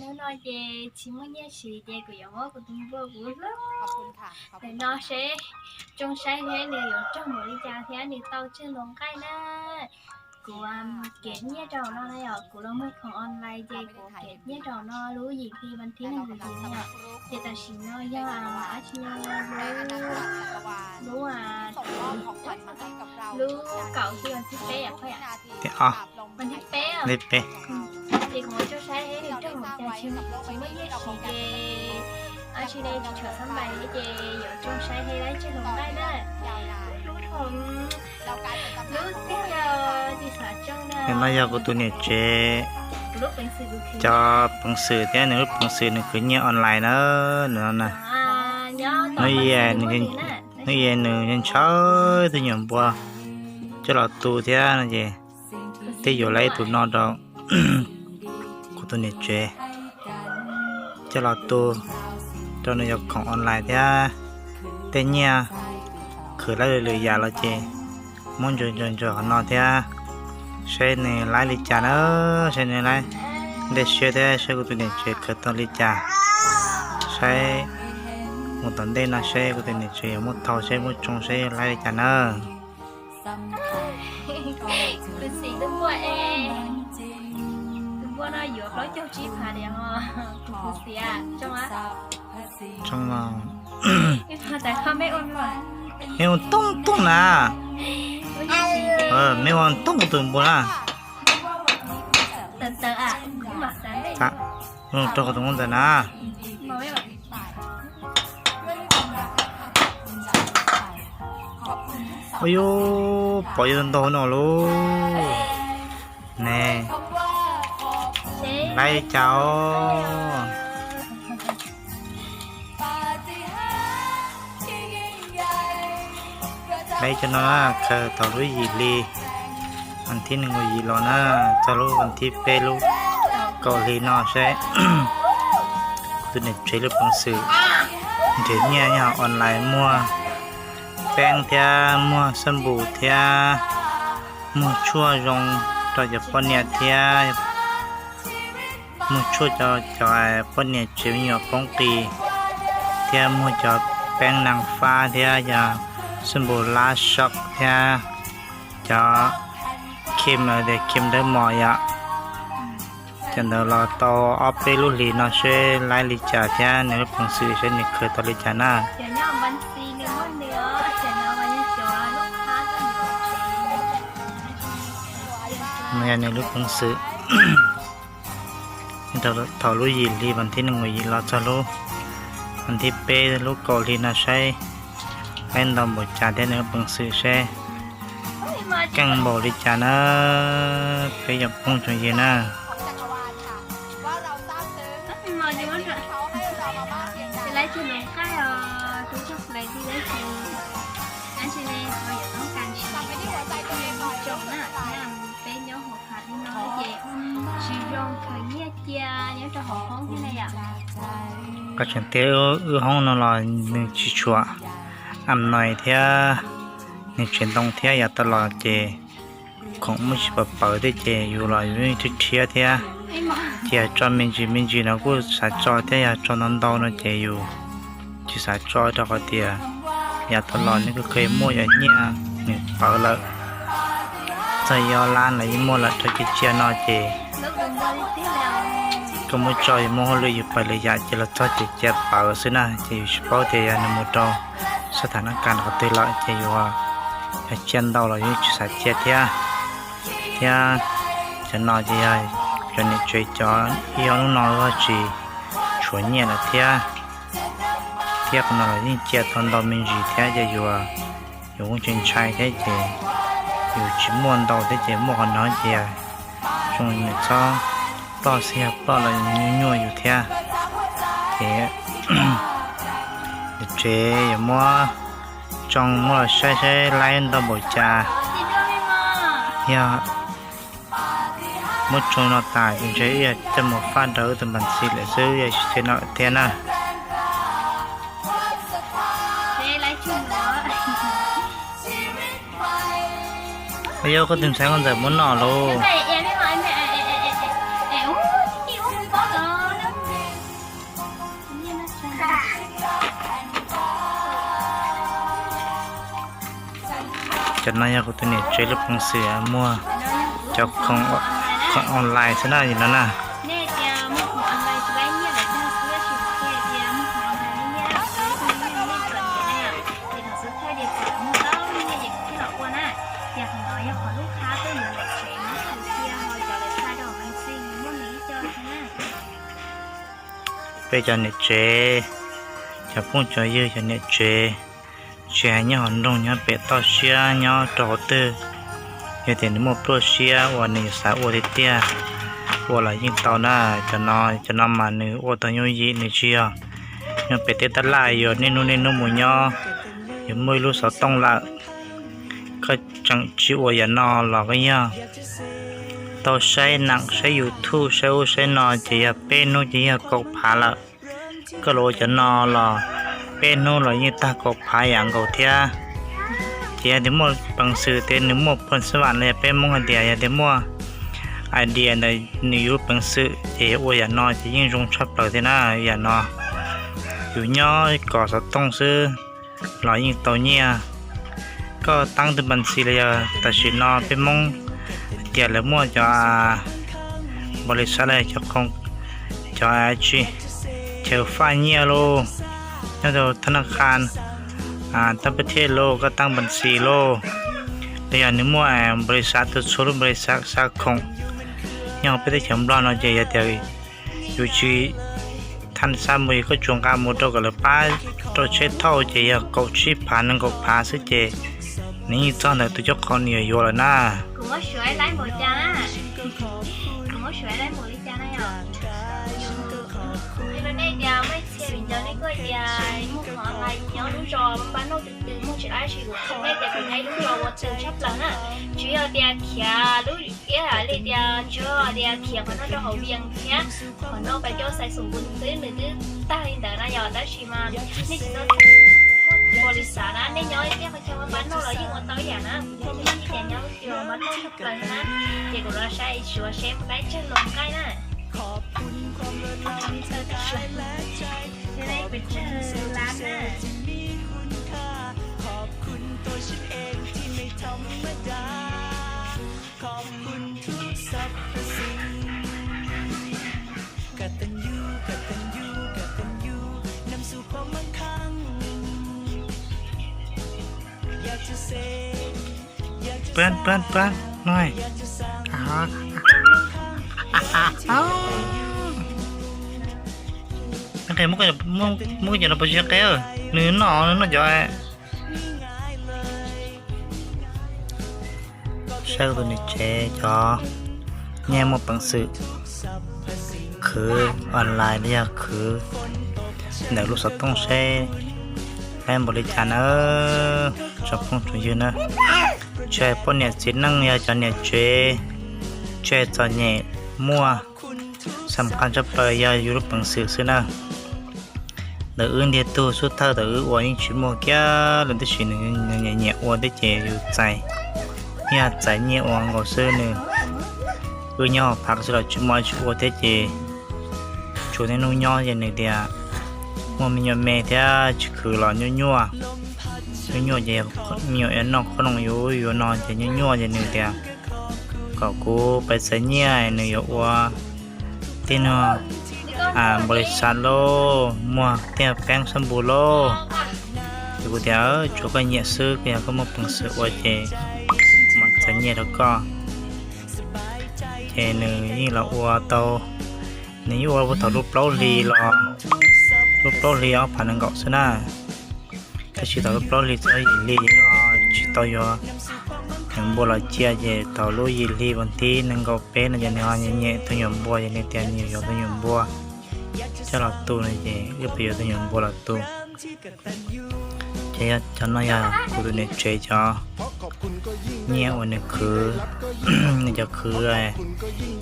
nữa nói về chỉ muốn nhớ sự về của giống của tôi vô của lắm ขอบคุณค่ะขอบคุ để ณ nó sẽ trong sáng thế này ở trong một đi cha thế này tao trên lòng cái đó của kết nhớ trò nó này ở của nó mới còn online về của kết nhớ trò nóรู้gì khiมันที่ แต่ นั่ เรา น กำลั คื ง อ ส เนี่ รุ ย ปรูป เจตสินน้อยย่ออาชิโน ในอนาคตจักรวาล รู้อ่ะ ส่งมอบของขวัญมาให้กับเรา รู้เก่าที่วันที่เป๊ะค่อยอ่ะ ที่อ่ะ วันที่เป๊ะ เล็บเป๊ะ thì của cho sáng thì trong một trà chim chỉ mới biết gì về ở trên đây thì chờ sớm bài để về ở trong sáng hay lấy trên lòng tay đó ยาวนาน lúc thùng เรากลายเป็นตำนาน lúc ของ tiếp เรา theo thì sợ trong เห็นไหม đó ยากูตัวเนี่ยเจ๊ lúc bình sự được จอปังสื่อแต่หนึ่งปังสื่อหนึ่งคือเนี่ยออนไลน์เนอะเนอะนะ nhớ nói về nên nói về nửa nên chơi thì nhầm qua cho là tu thế là gì thì giờ lấy tụi nó đó của tôi này chơi cho là tu cho nó họcของ online thếแต่เนี่ยคือไล่เลยยาเราเจมุ่งจนnó thếใช้ในไลน์ลิจาเนอะใช้ในไลน์ได้เชื่อได้ใช้กูตัวนี้เจคือต้องลิจาใช้một tuần đây là xe của tên này chỉ một thầu xe một trong xe lại cả nơ bình sự đừng qua đừng qua nó dược nói cho chị phà đẹp không bình sự à trong á trong cái phà tại không mấy ôn rồi mấy con tung nè mấy con tung của tụi bố à từ từ à mặt sáng đây dạ cho của tụi con rồi nè mà mấy bạn ôi yo bỏ vô đâu nó luôn nè đây cháu đây cho nó khờ taoรู้gì liวันที่หนึ่งวันยี่รอนะจะรู้วันที่เปรู้เกาหลีนอใช่ ตัวนี้ใช้รูปหนังสือเดี๋ยวเนี่ยออนไลน์มั่วแป้งเทียมั่วสบู่เทียมั่วชั่วรงต่อจากปนเนี่ยเทียมั่วชั่วจะปนเนี่ยเฉียวหยอกป้องตีเทียมั่วจะแป้งนางฟ้าเทียจะสบู่ลาช็อกเทียจะเค็มเด็กเค็มได้หมอยะจันเดอรอต่ออเปรุลีนอเช่ไลลิจาเทียเนื้อผงสือเช่นนี้เคยตอลิจาน่า giờ nhau bánh xì nữa món nữa giờ nhau bánh cho lúc khác có nhiều เมื่อในรูปหนังสือ เรารู้ยีรีวันที่หนึ่งวันยี่เราจะรู้วันที่เป้รู้เกาหลีนะใช่เล่นดอมบทจาได้เนื้อหนังสือใช่แกงบริจานะไปหยับพุ่งจนเย็นนะ จักรวาลค่ะว่าเราทราบซึ้ง mà đi mất rồi เขาให้เรามามากเพียงใด thì lấy cho mình cái túi chọc lấy thì lấy thì anh chị này bây giờ nó càng chỉ กลับไปที่หัวใจตัวเองหน่อย chồng á làm bên nhớ hộp hạt nó về chỉ rong thời nhé chia nhớ cho họ không thế này à ก็ฉันเตอห้องนอนหนึ่งชิชัวอ่ำหน่อยเทียในเชียนตรงเทียอย่าตลอดเจของไม่ใช่แบบเปิดได้เจอยู่หรออยู่ในทุกเทียเทีย ấy mà เทียจอมินจีนะกูสายจอเทียจอนันดาวนะเจอยู่ที่สายจอตอกเทียอย่าตลอดนี่ก็เคยมั่วอย่างเนี้ยนี่เปิดละใจยอล้านอะไรมั่วละถ้าคิดเชียนอเจ lúc đừng qua đi tiếp nào ก็มุ่งจอยมั่วเลยอยู่ไปเลยอยากจะละทอดเจ็บเปิดซินะเจอยู่เฉพาะเทียนมุดอสถานการณ์ก็เตละเจอยู่ว่าเชียนดาวเราอยู่ที่สายเทียจะนอนจะจนนี่ช่วยจอนอีอนุนอนก็จีชวนเนี่ยละเทียคนเรายิ่งเจ็บทนดาวมินจีเทียจะอยู่อยู่คงจนชายเทียเจอยู่ชิมวนดาวเทียเจมั่วกันน้อยเจช่วงนี้จ้าต่อเสียต่อเลยยั่วอยู่เทียเจอย่ามัวจงมัวใช้ไล่ดาวบ่จ่า đi đâu đi màอย่ามุดชงนอตายจึงใช้จะหมดฟาดเดินบันสีเลยซื้อใช้นอเทียนะ để lấy chung đó ไอ้โยก็ถึงใช้คอนเสิร์ตมุนนอโล cái này em đi mà em ú đi ú đi có rồi จะน้อยก็ตัวนี้ช่วยรับหนังสือมั่วจะของออนไลน์ซะหน่อยอยู่แล้วนะ nè tia mua của online cho lấy nhé để cho sữa chỉ khe tia mua của online nhé cái này nên cần cái này à thì nó sẽ thay điều của mua đó như vậy cái lọ qua nè giờ thằng nói giờ có lúc khá tới mình lại chuyển thằng kia hồi giờ lại thay đồ mình xin muốn lý cho thế này bây giờ này chếจะพูดจะยืดจะเนี่ยเจเนี่ยหันลงเนี่ยเป็ดต่อเชียเนี่ยต่อเตอเนี่ยแต่นี่มันโปรเชียวันนี้สาวเตี้ยวันละยิ่งต่อหน้าจะนำมาหนึ่งวันต่อยุ่งยี่นี่เชียเนี่ยเป็ดเตี้ยตะไลอยู่นี่นู่นหมูเนี่ยยังไม่รู้สาวต้องละก็จังชิวอย่านอนหรอกเนี่ยต่อใช้หนังใช้ยูทูบใช้นอนจะอย่าเป็นนู่นจะอย่ากบผาละก็โลจะนอนหรอเป็นนู่นหรอยิ่งตากบผาอย่างเก่าเทียเดียเดี๋ยวมั่วบังสื่อเต็นหนึ่งมั่วพลสวรรค์เลยเป็นมั่วเดียเดี๋ยวมั่วไอเดียในนิวบังสื่อเจ้าอย่านอนจะยิ่งรงชอบเลยทีน่าอย่านอนอยู่ย่อก่อสต้องซื้อหล่อยิ่งโตเนี่ยก็ตั้งตัวบัญชีเลยแต่ชินอเป็นมั่งเดียแล้วมั่วจะบริษัทเลยจะคงจะจีเชลฟ้าเนี่ยโลแล้วก็ธนาคารตั้งประเทศโลก็ตั้งบัญชีโลแต่อย่างนี้มั่วบริษัทตัวชุดบริษัทสักคงยังไปได้เฉมร้อนเอาใจเดียวอยู่ที่ท่านสามีก็จงการมุดก็เลยป้าตัวเช็ดเท่าใจก็ชีผ่านนั่งก็พาสิเจนี่ตอนนั้นตัวเจ้าของเนี่ยอยู่แล้วนะกูว่าสวยไร้หมดจ้ากูว่าสวยไร้หมดเลยจ้านะอ่ะcái này giờ mấy xe bình giờ này có giờ mua họ lại nhau đúng rồi bán nó từ mua chuyện ai chịu đây để cái này đúng rồi một từ sắp lần á chủ yếu tiền kia đúng cái là lấy tiền cho tiền kia mà nó cho hậu viên nhá còn nó phải cho xài sủng bún tứ nữa tứ ta hiện tại nó giờ ta chỉ mà nên chỉ nóบริษัทนะในย้อยเรียกเขาว่าบ้านเรายิ่งกว่าเตาอย่างนะที่นี่แต่ย้อยอยู่บ้านเราชอบกันนะเด็กเราใช้ชัวร์เชฟได้เช่นลงใกล้นะขอบคุณความรักที่เธอได้จะได้ไปเจอร้านน่ะขอบคุณตัวฉันเองที่ไม่ธรรมดาขอบคุณทุกสรรพสิ่งกตัญญูนำสู่ความมั่งคั่งอยากจะเซเปิ้นหน่อยcái mức giờ nó bao nhiêu cái rồi nó giỏi sao tụi này chế cho nghe một bằng sự khứ online đấy khứ để lúc sau tông xe em bỏ đi chán ơ cho phong chủ dư nữa chơi bọn nhẹ chỉ năng nhờ cho nhẹ chơi cho nhẹ muaสำคัญจะไปยาอยู่รูปหนังสือซื้อนะเดี๋ยวเดียตัวสุดท้ายเดี๋ยววันนี้ชิมแก่แล้วได้ชิมเนี่ยวันได้เจอยู่ใจเนี่ยใจเนี่ยวันก็ซื้อเนี่ยเนี่ยพักสุดแล้วชิมวันได้เจช่วงนี้นุ่งย่ออย่างนี้เดียมันมีเมย์ที่คือหล่อยั่วเจมีอันนอกขนมอยู่นอนจะยั่วอย่างนี้เดียก็กูไปใส่เนี่ยเนี่ยว่าที่นอบริษัทโลมัวเตียแป้งสมบูรณ์โลอยู่เดียวจุกเงียซื้อเกี่ยวกับมาปุ่งซื้อว่าเจมันจะเงียแล้วก็เจหนึ่งนี่เราอัวโตนี่อัววัตถุรูปเปล่าลีรอรูปเปล่าลีเอาผ่านเกาะซะนะถ้าชิตรูปเปล่าลีจะลีชิตอยบัวละเจียเจต่อลุยลีบางทีนั่งก็เป็นอย่างนี้เนี่ยตัวหยมบัวอย่างนี้เตียนอยู่ตัวหยมบัวจะหลับตัวนี่เจก็ไปอยู่ตัวหยมบัวหลับตัวเจียจะน้อยกูตัวนี้เจจ่อเนี่ยวันนี้คือนี่จะคืออะไร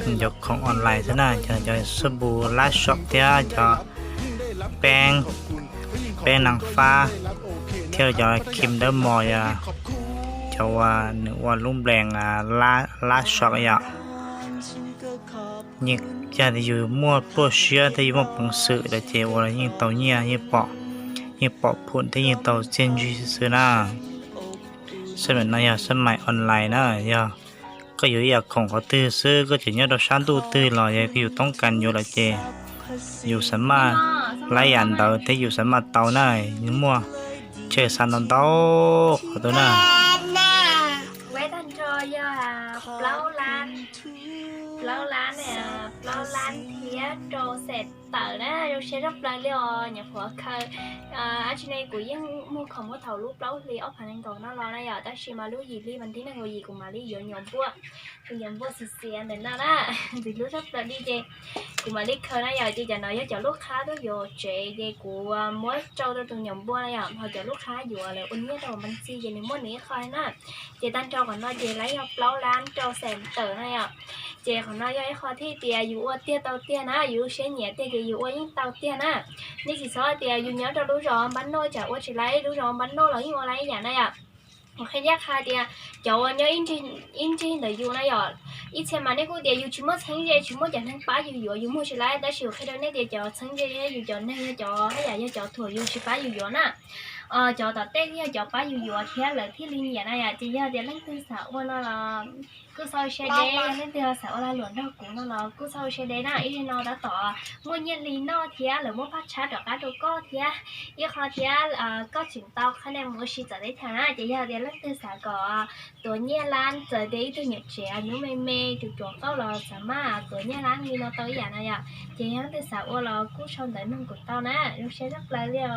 นี่จะของออนไลน์ซะนะจะสบู่ลาช็อปเทียจะแป้งนางฟ้าเที่ยวจะคิมเดอร์มอยจะว่าหนึ่งวันรุ่มแรงลาช็อกอย่างยิ่งจะอยู่มั่วโปรเชียที่มั่วปังสื่อแต่เจ้าว่ายิ่งเต่ายิ่งเปาะพุ่นที่ยิ่งเต่าเจนจีสื่อนะ สมัยนั้นสมัยออนไลน์นะก็อยู่อยากของเขาตื้อซื้อก็จะเนี่ยเราชั้นตู้ตื้อรอก็อยู่ต้องกันอยู่ละเจอยู่สมาไล่ยันเตาที่อยู่สมาเตาหน้ายิ่งมัวเชื่อสันตอนเตาขอตัวหน้า quét anh cho do lâu lán nè lâu lán thía trâu sệt tờ đó rồi sẽ rất là liều nhập phở khơi ở trên đây của dân mua không có thầu lúc lâu thì ốc hành anh còn nó lo này ở ta chỉ mà lúc gì đi mình thấy là người gì cũng mà đi dọn nhộn vua thì nhộn vua xì xì anh đến đó đó thì lúc rất là đi chơi cũng mà đi khơi này giờ chỉ cho nói cho lúc khá đó rồi trẻ chơi của mỗi trâu tôi từng nhộn vua này giờ hồi cho lúc khá vừa là ôn nhất rồi mình xì giờ mình muốn nỉ khơi nó chị tan trâu còn nó chị lấy lâu lán trâu sệt tờ này giờ chị còn nói với kho thi tiền dù ở tiền tàu tiền á dù sẽ nhẹ tiền thì dù ở những tàu tiền á nên chỉ số tiền dù nhớ cho đúng rồi bánh nôi chả ở chỉ lấy đúng rồi bánh nôi là những ở lấy nhà này ạ một khi giác hai tiền cháu nhớ in trên để dù này ạ ít xem mà nếu có tiền dù chỉ mất sáng dây chỉ mất chẳng thằng bá dù mua chỉ lấy đã chịu khi đó nếu tiền cháu sáng dây dù cháu nên cháu hay là cháu thừa dù chỉ bá dù nè cháu tập tết nha cháu bá dù thì là thiết linh nhà này ạ chỉ giờ tiền lấy tư sở qua nó là cứ sau xe đế nên từ sau là luận đâu cũng nó là cứ sau xe đế na ý nó đã tỏ mua nhiên lý nó thì là mua phát trả được cái đồ có thì ý họ thì có chuyện tao khả năng mua xí giờ đấy thằng á chỉ giờ tiền lấy từ sở có tuổi nhiên lan giờ đấy từ nhật trẻ nếu mê mê từ chỗ tao là sao mà tuổi nhiên lan như nó tới giờ này à chỉ giờ từ sở là cứ sau đấy nâng của tao nè nó sẽ rất là liều